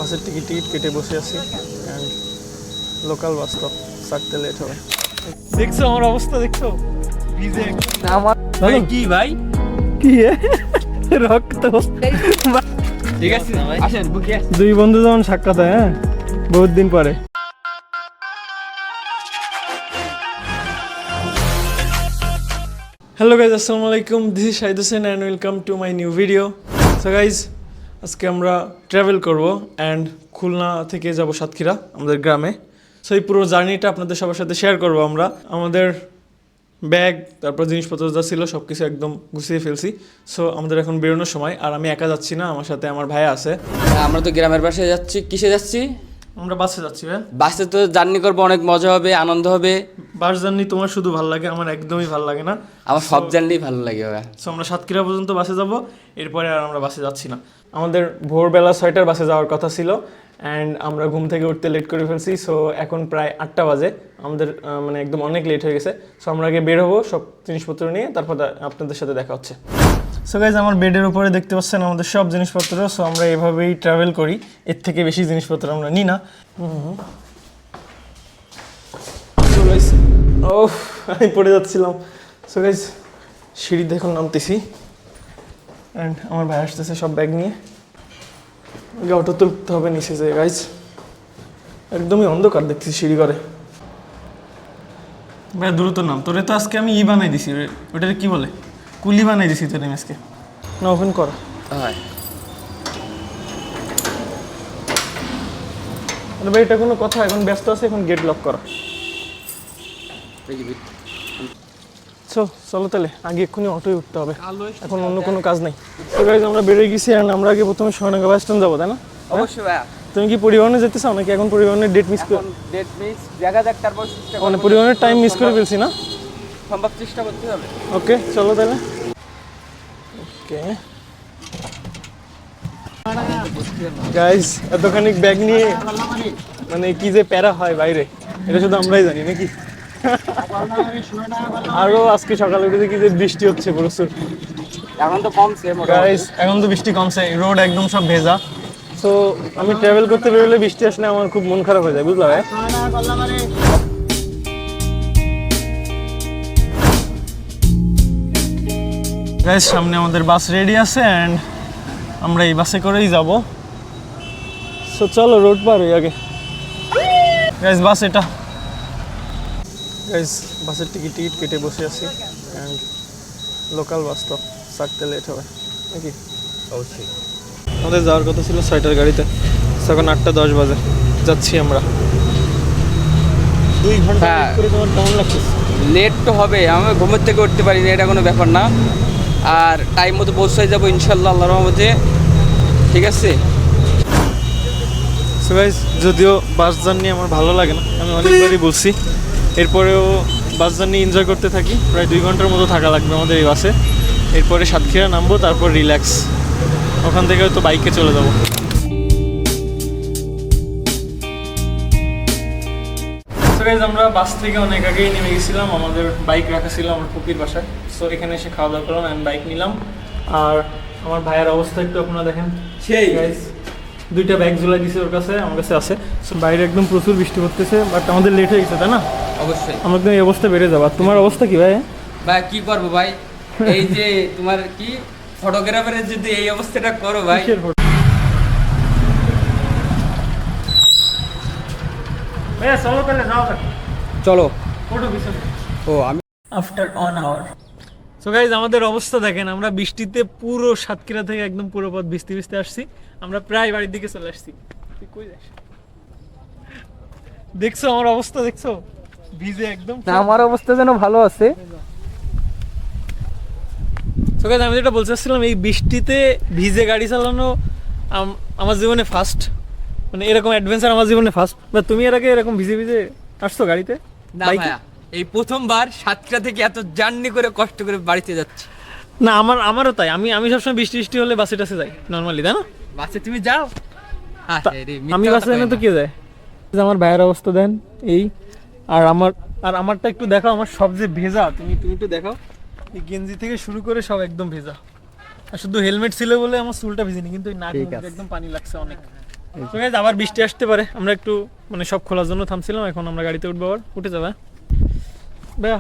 বাসের টিকিট কেটে বসে আছি অ্যান্ড লোকাল বাস তো ছাড়তে লেট হবে। দেখছো আমার অবস্থা, দেখছো ভিজে আমার ভাই কি ভাই কি রক্ত। ঠিক আছে আসেন বুকে দুই বন্ধু যেমন সাক্ষাৎ হয়, হ্যাঁ বহুত দিন পরে। হ্যালো গাইজ, আসসালামু আলাইকুম, this is Shahid Hossain and welcome to my new video. So guys, আজকে আমরা ট্রাভেল করব অ্যান্ড খুলনা থেকে যাব সাতক্ষীরা আমাদের গ্রামে। সো এই পুরো জার্নিটা আপনাদের সবার সাথে শেয়ার করব আমরা। আমাদের ব্যাগ তারপর জিনিসপত্র যা ছিল সব কিছু একদম গুছিয়ে ফেলছি। সো আমাদের এখন বেরোনোর সময়, আর আমি একা যাচ্ছি না, আমার সাথে আমার ভাই আছে। আমরা তো গ্রামের পাশে যাচ্ছি। কিসে যাচ্ছি? আমরা বাসে যাচ্ছি ভাই। বাসে তো জার্নি করবো, অনেক মজা হবে, আনন্দ হবে। বাস জার্নি তোমার শুধু ভালো লাগে, আমার একদমই ভালো লাগে না। আমার সব জার্নি ভালো লাগে। সো আমরা সাতক্ষীরা পর্যন্ত বাসে যাব, এরপরে আর আমরা বাসে যাচ্ছি না। আমাদের ভোরবেলা 6টার বাসে যাওয়ার কথা ছিল অ্যান্ড আমরা ঘুম থেকে উঠতে লেট করে ফেলছি। সো এখন প্রায় 8টা বাজে, আমাদের মানে একদম অনেক লেট হয়ে গেছে। সো আমরা আগে বের হবো সব জিনিসপত্র নিয়ে, তারপর আপনাদের সাথে দেখা হচ্ছে। সো গাইজ, আমার বেডের উপরে দেখতে পাচ্ছেন আমাদের সব জিনিসপত্র। সো আমরা এভাবেই ট্রাভেল করি, এর থেকে বেশি জিনিসপত্র আমরা নিই না। ও আমি পড়ে যাচ্ছিলাম। সো গাইজ, সিঁড়িতে এখন নামতেছি অ্যান্ড আমার ভাই আসতেছে সব ব্যাগ নিয়ে। আগে অটো তুলতে হবে নিচে যে গাইজ, একদমই অন্ধকার দেখতেছি সিঁড়ি করে। ভাই দ্রুত নাম, তোরে তো আজকে আমি বানাই দিছি, ওটাকে কি বলে, কুলি বানাই দিছি তোর আজকে। না ওপেন কর। ভাই এটা কোনো কথা, এখন ব্যস্ত আছে, এখন গেট লক করা। চলো তাহলে, আগে এক্ষুনি অটোয় উঠতে হবে, এখন অন্য কোনো কাজ নাই। তো গাইজ, আমরা বেরিয়ে গেছি আর আমরা আগে প্রথমে সোনাগা বাস স্ট্যান্ড যাবো, তাই না? অবশ্যই ভাইয়া। তুমি কি পরিবহনে যেতে চাও নাকি এখন পরিবহনের ডেট মিস করে? ডেট মিস দেখা যাক, তারপর চেষ্টা করব। মানে পরিবহনের টাইম মিস করে ফেলছি না, সম্ভব চেষ্টা করতে হবে। ওকে চলো তাহলে। ওকে গাইজ, এতখানি ব্যাগ নিয়ে মানে কি যে প্যারা হয় বাইরে, এটা শুধু আমরাই জানি নাকি। আরো আজকে সকালে উঠে কি যে বৃষ্টি হচ্ছে প্রচুর। এখন তো কমছে গাইজ, এখন তো বৃষ্টি কমছে, রোড একদম সব ভেজা। সো আমি ট্রাভেল করতে বেরোলে বৃষ্টি আসলে আমার খুব মন খারাপ হয়ে যায়, বুঝলা ভাই? গাইজ, সামনে আমাদের বাস রেডি আছে অ্যান্ড আমরা এই বাসে করেই যাব। সো চলো রোড পার হই আগে। গাইজ বাস এটা। গাইজ বাসের টিকিট কেটে বসে আছি অ্যান্ড লোকাল বাস তো ছাড়তে লেট হবে নাকি। অবশ্যই আমাদের যাওয়ার কথা ছিল 6টার গাড়িতে, এখন 8টা 10 বাজে যাচ্ছি আমরা। 2 ঘন্টা করে তোমার কেমন লাগছে? লেট তো হবে, আমি ঘুমের থেকে উঠতে পারি না, এটা কোনো ব্যাপার না। আর টাইম মতো পৌঁছে যাবো ইনশাল্লাহ, আল্লাহর রহমতে। ঠিক আছে। সো গাইস, যদিও বাস জার্নি আমার ভালো লাগে না, আমি অনেকবারই বলছি, এরপরেও বাস জার্নি এনজয় করতে থাকি। প্রায় 2 ঘন্টার মতো থাকা লাগবে আমাদের এই বাসে। এরপরে সাতক্ষীরা নামবো, তারপর রিল্যাক্স, ওখান থেকে হয়তো বাইকে চলে যাবো। সো গাইস, আমরা বাস থেকে অনেক আগেই নেমে গেছিলাম, আমাদের বাইক রাখা ছিল আমার পুকুর বাসায়। সো এখানে এসে খাওয়া দাওয়া করলাম অ্যান্ড বাইক নিলাম। আর আমার ভাইয়ের অবস্থা একটু আপনারা দেখেন, সেই গাইস 2টা ব্যাগ ঝুলাই দিছে ওর কাছে, আমার কাছে আছে। সো বাইরে একদম প্রচুর বৃষ্টি পড়তেছে, বাট আমাদের লেট হয়ে গেছে, তাই না? অবশ্যই আমার একদম এই অবস্থা বেড়ে যাবে। আর তোমার অবস্থা কি ভাই? ভাই কি করবো ভাই, এই যে তোমার কি ফটোগ্রাফারের যদি এই অবস্থাটা করো ভাই। ভাইয়া চলো তাহলে, যাও যাক। চলো। ফটো পিছনে। ও আমি আফটার 1 আওয়ার। সো গাইজ, আমাদের অবস্থা দেখেন, আমরা বৃষ্টিতে পুরো সাতক্ষীরা থেকে একদম পুরো পথ ভিজতে ভিজতে আসছি। আমরা প্রায় বাড়ির দিকে চলে আসছি। তুই কই যাস? দেখছো আমার অবস্থা, দেখছো ভিজে একদম। আমার অবস্থা যেন ভালো আছে। সো গাইজ, আমি যেটা বলতে চাচ্ছিলাম, এই বৃষ্টিতে ভিজে গাড়ি চালানো আমার জীবনে ফার্স্ট, মানে এরকম অ্যাডভেঞ্চার আমার জীবনে ফার্স্ট। বা তুমি এর আগে এরকম ভিজে ভিজে আসছো গাড়িতে? না ভাইয়া, এই প্রথমবার সাতক্ষীরা থেকে এত জার্নি করে কষ্ট করে বাড়িতে যাচ্ছি। না আমারও তাই, আমি সবসময় বৃষ্টি হলে বাসে টাসে যাই নর্মালি, তাই না? বাসে তুমি যাও? আমি বাসে জানি তো কে যায়। আমার ভাইয়ের অবস্থা দেন এই, আর আমারটা একটু দেখাও, আমার সব যে ভেজা, তুমি একটু দেখাও, এই গেঞ্জি থেকে শুরু করে সব একদম ভেজা। আর শুধু হেলমেট ছিল বলে আমার চুলটা ভিজেনি, কিন্তু ওই নাক একদম পানি লাগছে অনেক। তো guys, আবার বৃষ্টি আসতে পারে, আমরা একটু মানে সব খোলার জন্য থামছিলাম, এখন আমরা গাড়িতে উঠবো, আবার উঠে যাবে। ভাইয়া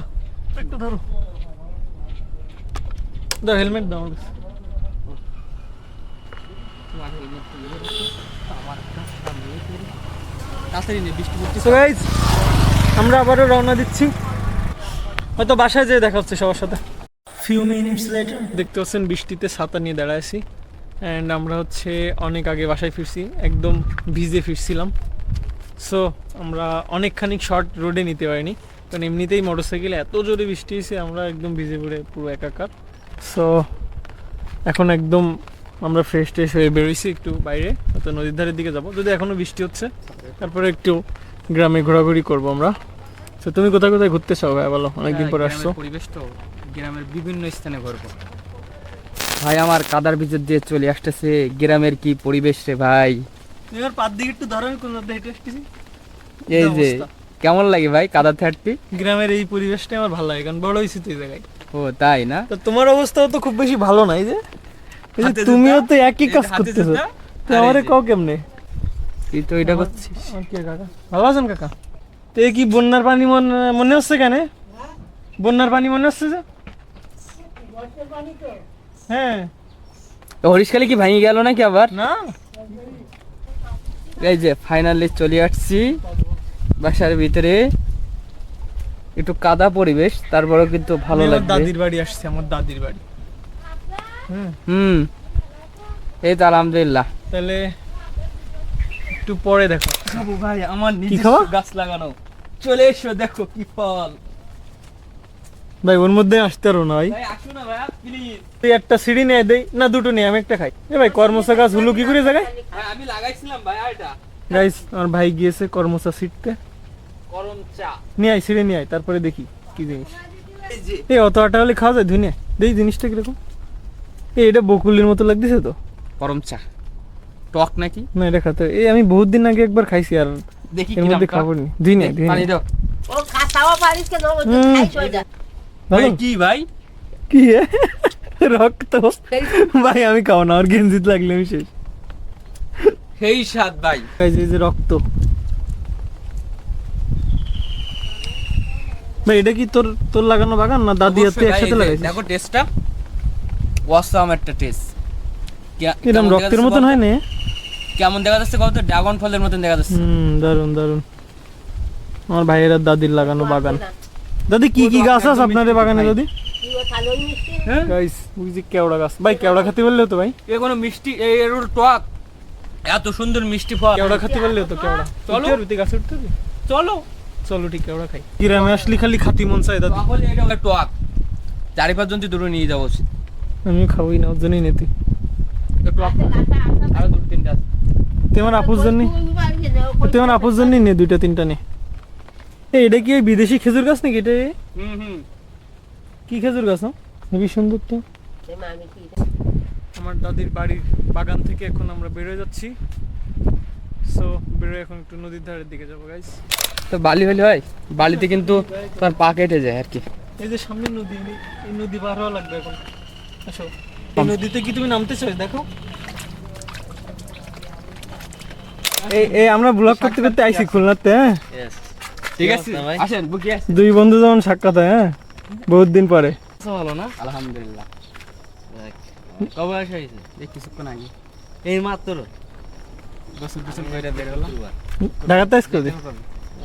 একটু ধরো, দাও হেলমেট দাও আমার কাছে। তাড়াতাড়ি নে, বৃষ্টি পড়তেছে। So guys, আমরা আবারও রওনা দিচ্ছি, হয়তো বাসায় যেয়ে দেখা হচ্ছে সবার সাথে। ফিউ মিনিটস লেটার দেখতে পাচ্ছেন বৃষ্টিতে ছাতা নিয়ে দাঁড়ায় আছি, অ্যান্ড আমরা হচ্ছে অনেক আগে বাসায় ফিরছি, একদম ভিজে ফিরছিলাম। সো আমরা অনেকখানি শর্ট রোডে নিতে পারিনি, কারণ এমনিতেই মোটরসাইকেলে এত জোরে বৃষ্টি হয়েছে, আমরা একদম ভিজে পড়ে পুরো একাকার। সো এখন একদম আমরা ফ্রেশ ট্রেশ হয়ে বেরোইছি একটু বাইরে, হয়তো নদীর ধারের দিকে যাব, যদি এখনও বৃষ্টি হচ্ছে, তারপরে একটু গ্রামে ঘোরাঘুরি করবো আমরা। তো তুমি কোথায় কোথায় ঘুরতে চাও ভাই বলো, অনেকদিন পর আসছো। পরিবেশ তো গ্রামের বিভিন্ন স্থানে ঘুরবো ভাই, আমার কাদার ভিতর দিয়ে চলে আসতেছে গ্রামের কি পরিবেশ রে ভাই। এবার পার দিকে একটু ধরো, আমি কোন দিকে হেঁটে আসতেছি। এই যে কেমন লাগে ভাই কাদা থাকতে? গ্রামের এই পরিবেশটা আমার ভালো লাগে, কারণ বড় হয়েছি তো এই জায়গায়। ও তাই না? তো তোমার অবস্থাও তো খুব বেশি ভালো নাই, যে এই যে হাতে তুমিও জুতা, তো একই কাজ হাতে করতেছো, জুতা, তো আর এই আমারে যে। কও কেমনে? তুই তো এটা করছিস। আমার কি কাকা ভালো আছেন কাকা? তো এই কি বন্যার পানি মনে হচ্ছে কেন? বন্যার পানি মনে হচ্ছে যে? হ্যাঁ তো হরিশখালী কি ভাঙি গেল নাকি আবার? না, এই যে ফাইনালি চলে আসছি বাসার ভিতরে, একটু কাদা পরিবেশ, তারপরেও কিন্তু ভালো আমি আমার লাগবে। দাদির বাড়ি আসছি, আমার দাদির বাড়ি। এই তো আলহামদুলিল্লাহ। তাহলে একটু পরে দেখো। খাবো ভাই, আমার কি খাবা? নিজস্ব গাছ লাগানো, চলে এসো দেখো কি ফল। ভাই ওর মধ্যে আসতে পারো না ভাই, ভাই আসো না ভাই প্লিজ। তুই একটা সিঁড়ি নিয়ে দেই না, দুটো নিয়ে আমি একটা খাই। এ ভাই কর্মসা গাছ হলো কি করে জায়গায়? ভাই আমি লাগাইছিলাম ভাই, এটা গাইস আমার ভাই গিয়েছে কর্মসা সিটতে, গরম চা। নিয়ে আয় সিঁড়ি নিয়ে আয়, তারপরে দেখি কি জিনিস। এই যে এই অত আটা হলে খাওয়া যায়? ধুনে দেই জিনিসটা কিরকম। এটা বকুলের মতো লাগতেছে তো। গরম চা টক নাকি? না এটা খাতে, এই আমি বহুত দিন আগে একবার খাইছি, আর দেখি এর কি মধ্যে খাবো নি। ধুনে পানি দাও। ও খাসাও পারিস কেন? ও তো হুম। খাইছ ওইটা। ভাই কি ভাই? কি এ? রক্ত ভাই আমি খাও না, আর গেঞ্জিত লাগলে আমি শেষ। সেই স্বাদ ভাই। গাইস এই যে রক্ত। ভাই এটা কি তোর তোর লাগানো বাগান না দাদি হাতে অবশ্যই ভাই, একসাথে এই যে লাগাইছিস? দেখো টেস্টটা ওয়াসাম একটা টেস্ট। কিরম রক্তের মতন হয় না? কেমন দেখা যাচ্ছে কত? ড্রাগন ফলের মতন দেখা যাচ্ছে। দারুন দারুন। আমার ভাইয়ের আর দাদির লাগানো বাগান। না, দাদি কি কি গাছ আছে আপনাদের বাগানে দাদি? তুই ও খালোই মিষ্টি। হ্যাঁ গাইস বুঝছি কেওড়া গাছ। ভাই কেওড়া খেতে পারলে তো ভাই, এ কোনো মিষ্টি এর টক, এত সুন্দর মিষ্টি ফল। কেওড়া খেতে পারলে তো কেওড়া। চলো। চলো তুই গাছে উঠতে হবে? চলো চলো ঠিক কেওড়া খাই। গ্রামে আসলি খালি খাতি মন চাই দাদি। তাহলে এটা একটা টক, 4-5 জন দূরে নিয়ে যাবো উচিত। আমি খাওয়াই না, ওর জন্যই নেতি। টক আরো 2-3টা আছে। তুই আমার আপুর জন্য, তুই আমার আপুর জন্যই নে, 2-3টা নে। এটা কি ওই বিদেশি খেজুর গাছ নাকি? এটা কি খেজুর গাছ? হেবি সুন্দর তো। আমার দাদির বাড়ির বাগান থেকে এখন আমরা বেরোয় যাচ্ছি। সো বেরোয় এখন একটু নদীর ধারের দিকে যাবো গাইস। তো বালি হলে হয়, বালিতে কিন্তু তার পা কেটে যায় আর কি। এই যে সামনে নদী, এই নদী পার হওয়া লাগবে এখন। আসো এই নদীতে কি তুমি নামতে চাই? দেখো এই আমরা ব্লগ করতে করতে আইছি খুলনাতে। হ্যাঁ ঠিক আছে আসেন, বুকি আছে। দুই বন্ধু যেমন সাক্ষাৎ হয়, হ্যাঁ বহুত দিন পরে। ভালো না? আলহামদুলিল্লাহ। কবে আসা হয়েছে? এই কিছুক্ষণ আগে, এই মাত্র গোসল টোসল করে বের হলাম। ঢাকাতে আসছো দি?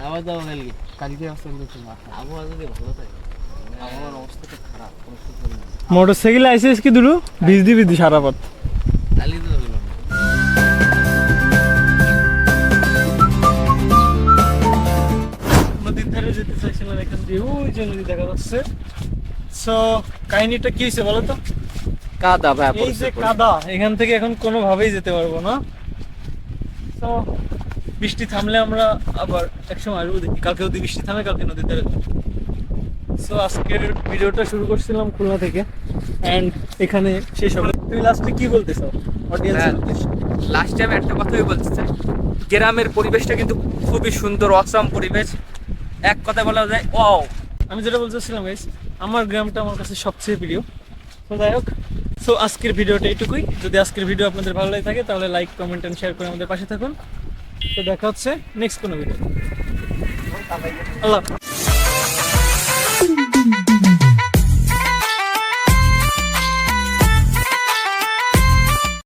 আবার যাবো কালকে, কালকে আসতে বলছি। আবহাওয়া যদি ভালো থাকে, আমার অবস্থা তো খারাপ, কোনো সুযোগ নেই। মোটরসাইকেলে আইসিস কি দুলু ভিজদি সারা পথ। কালি তো হলো না। নদীর ধারে যেতে চাইছিলাম, এখান দিয়ে ওই যে নদী দেখা যাচ্ছে। সো কাহিনীটা কি হয়েছে বলো তো? কাদা ভাই, এই যে কাদা, এখান থেকে এখন কোনোভাবেই যেতে পারবো না। তো বৃষ্টি থামলে আমরা আবার একসময় আসবো দেখি। কালকে যদি বৃষ্টি থামে, কালকে নদীর ধারে। সো আজকের ভিডিওটা শুরু করছিলাম খুলনা থেকে, অ্যান্ড এখানে শেষ হবে। তুমি লাস্টে কি বলতে চাও অডিয়েন্সের উদ্দেশ্যে? লাস্ট টাইম একটা কথাই বলতে চাই, গ্রামের পরিবেশটা কিন্তু খুবই সুন্দর, অসাম পরিবেশ। এক কথা বলা যায় ওয়াও। আমি যেটা বলতেছিলাম গাইস, আমার গ্রামটা আমার কাছে সবচেয়ে প্রিয়। তো যাই হোক, সো আজকের ভিডিওটা এইটুকুই। যদি আজকের ভিডিও আপনাদের ভালো লাগে থাকে তাহলে লাইক, কমেন্ট এন্ড শেয়ার করে আমাদের পাশে থাকুন। তো দেখা হচ্ছে নেক্সট কোনো ভিডিও। আল্লাহ হাফেজ।